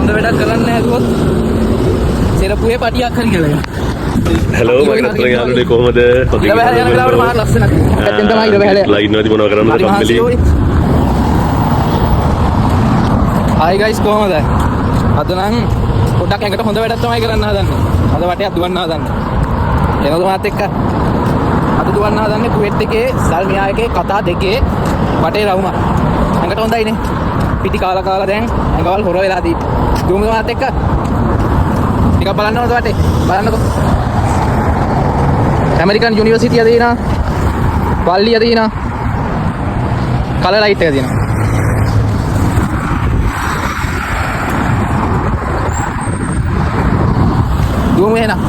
හොඳ වැඩක් කරන්න හැදුවොත් සෙරපුවේ පටියක් හරි කියලා. හලෝ මගේ අතර යාළුවනේ කොහමද? ඉර බහල යන වෙලාවට මාර ලස්සනක්. පැත්තෙන් තමයි ඉර බහල. ලයින් වලදී මොනව කරන්නද කම්මැලි? හායි ගයිස් කොහමද? අද නම් පොඩ්ඩක් එකට හොඳ වැඩක් තමයි කරන්න හදන්නේ. අද වටයක් දුවන්න හදන්නේ. එනකොට මාත් එක්ක අද දුවන්න හදන්නේ කුවෙට් එකේ සල්මියා එකේ කතා දෙකේ වටේ රවුම. එකට හොඳයිනේ. පිටි කාලා කාලා දැන් අඟවල් හොර වෙලා දී. දුවමු මාත් එක්ක. ටිකක් බලන්න ඕනද වටේ? බලන්නකෝ. ඇමරිකන් යුනිවර්සිටිය තියෙනවා. පල්ලිය තියෙනවා. කලර් ලයිට් එක තියෙනවා. දුවමු එහෙනම්.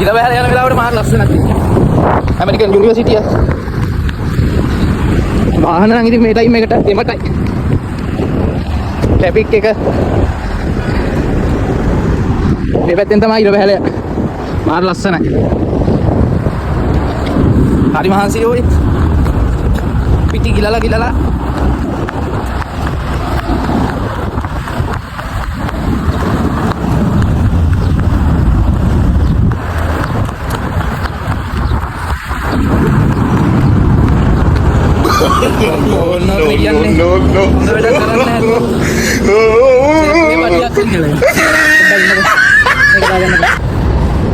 ඉර බහල යන වෙලාවට මාර ලස්සනක් තියෙනවා. ඇමරිකන් යුනිවර්සිටිය. වාහන නම් ඉතින් මේ ටයිම් එකට එමටයි. ට්‍රැෆික් එක මේ පැත්තෙන් තමයි ඉර බහල මාර ලස්සනයි. හරි මහන්සි ඔය. පිටි ගිලලා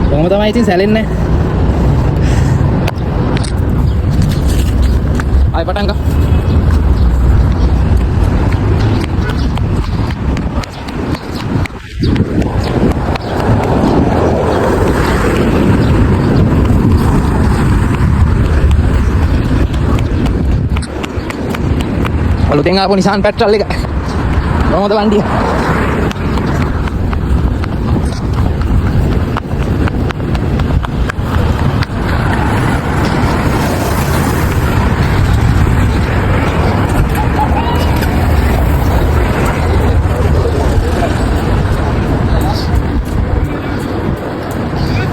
කොහොම තමයි ඉතින් සැලෙන්නේ. ආයි පටන් ගන්න. අලුතෙන් ආපු නිසාන් පෙට්‍රල් එක. කොහොමද වන්දිය?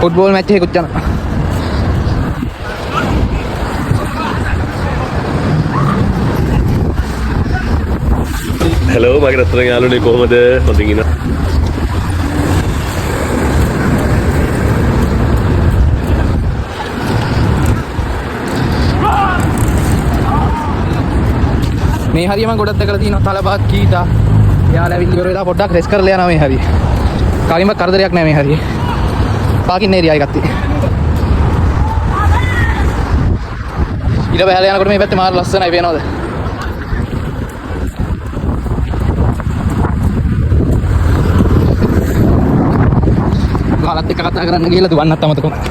ෆුට්බෝල් මැච් එකකුත් යනවා. හලෝ මගේ අතර යාළුවනේ කොහමද? හොඳින් ඉන්න. මේ හරිය මම ගොඩක් දැකලා තියෙනවා තලබාත් කීතා. යාළුවා ඇවිල්ලා ඉවර වෙලා පොඩ්ඩක් රෙස් කරලා යනවා මේ හරිය. කලින්ම කරදරයක් නෑ මේ හරිය. පාකින් ඒරියා එකක් තියෙනවා. ඉර බහල යනකොට මේ පැත්තේ මාර ලස්සනයි පේනවද? කාලත් එක්ක කතා කරන්න ගිහලා දුවන්නත් අමතක වුණා.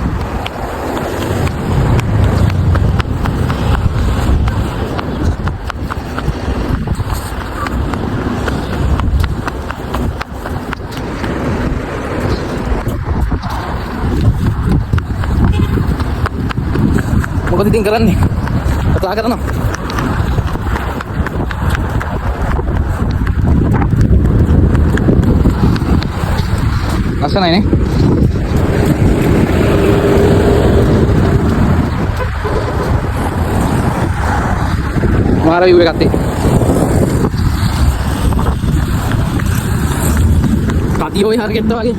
මොකද ඉතින් කරන්නේ? කතා කරනවා. ලස්සනයි නේ? මාර view එකක් තියෙනවා. කටි ඔය හරියට වගේ.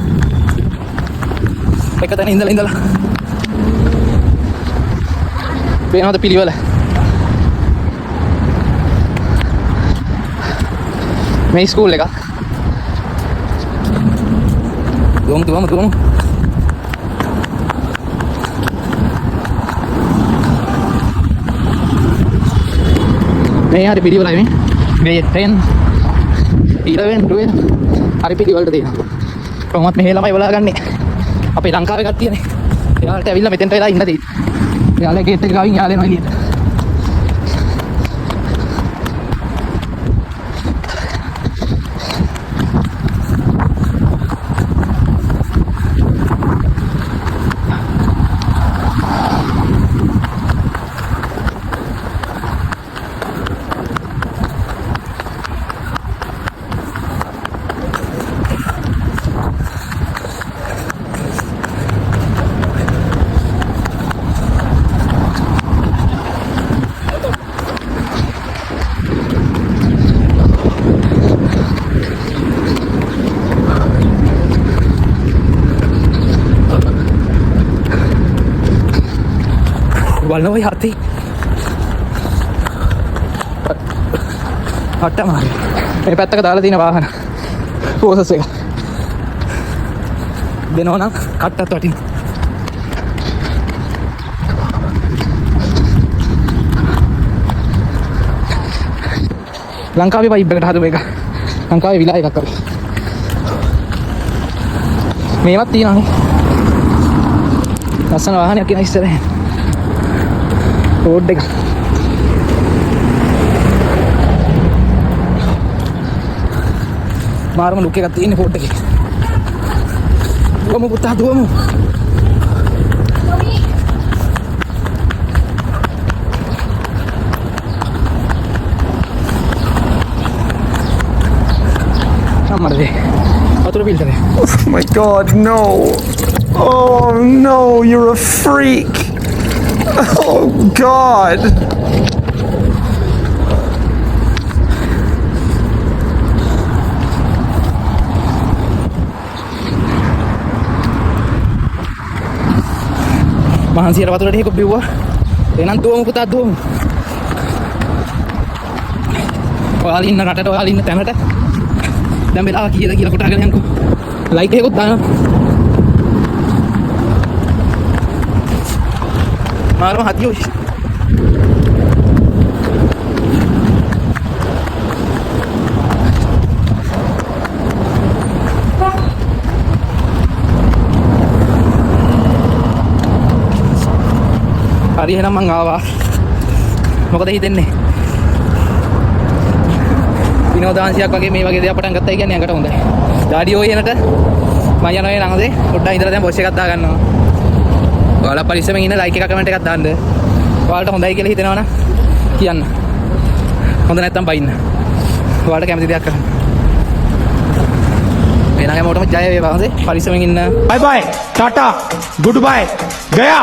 එක තැන ඉඳලා පේනවද පිළිවෙල? මේ ස්කූල් එක. දුවමු. මේ හරි පිළිවෙලයි මේ. මේ 10 11 12 හරි පිළිවෙලට තියෙනවා. කොහොමත් මෙහෙ ළමයි බලාගන්නේ. අපේ ලංකාවේ කට්ටියනේ. එයාලට ඇවිල්ලා මෙතෙන්ට වෙලා ඉන්න තියෙන්නේ. එයාලා ගේට් එක ගාවින් යාලා එනවා එළියට. බලන ඔය හතේ හට්ට මාරි මේ පැත්තක දාලා තියෙන වාහන පෝසස් එක දෙනවා නම් කට්ටත් වටින ලංකාවේ වයිබ් එකට හදපු එක ලංකාවේ විලා එකක් අපි මේවත් තියෙනවානේ ලස්සන වාහනයක් කියන ඉස්සරහින් රෝඩ් එක මාරම ලුක් එකක් තියෙන රෝඩ් එකේ දුවමු පුතා දුවමු අම්මරේ වතුර පිල්තරේ Oh my god, no. Oh no, you're a freak. Oh god. මහන්සියට වතුරට හේක බිව්වා එහෙනම් දුවමු පුතා දුවමු ඔයාලා ඉන්න රටට ඔයාලා ඉන්න තැනට දැන් වෙලාව කීයද කියලා කොටාගෙන යන්කෝ ලයික් එකකුත් දානවා මාරම හදියෝ හරි එහෙනම් මං ආවා මොකද හිතෙන්නේ විනෝදාංශයක් වගේ මේ වගේ දේවල් පටන් ගත්තා කියන්නේ අඟට හොඳයි ඩාඩි ඔය එනට මම යනවා ඒ ළඟදී පොඩ්ඩක් ඉඳලා දැන් බොස් එකක් දා ගන්නවා ඔයාලා පරිස්සමෙන් ඉන්න ලයික් එකක් කමෙන්ට් එකක් දාන්න ඔයාලට හොඳයි කියලා හිතෙනවනම් කියන්න හොඳ නැත්නම් බයින්න ඔයාලට කැමති දෙයක් කරන්න එනගම මොකටම ජය වේවා හොඳේ පරිස්සමෙන් ඉන්න Bye bye. Tata. Goodbye. Gaya.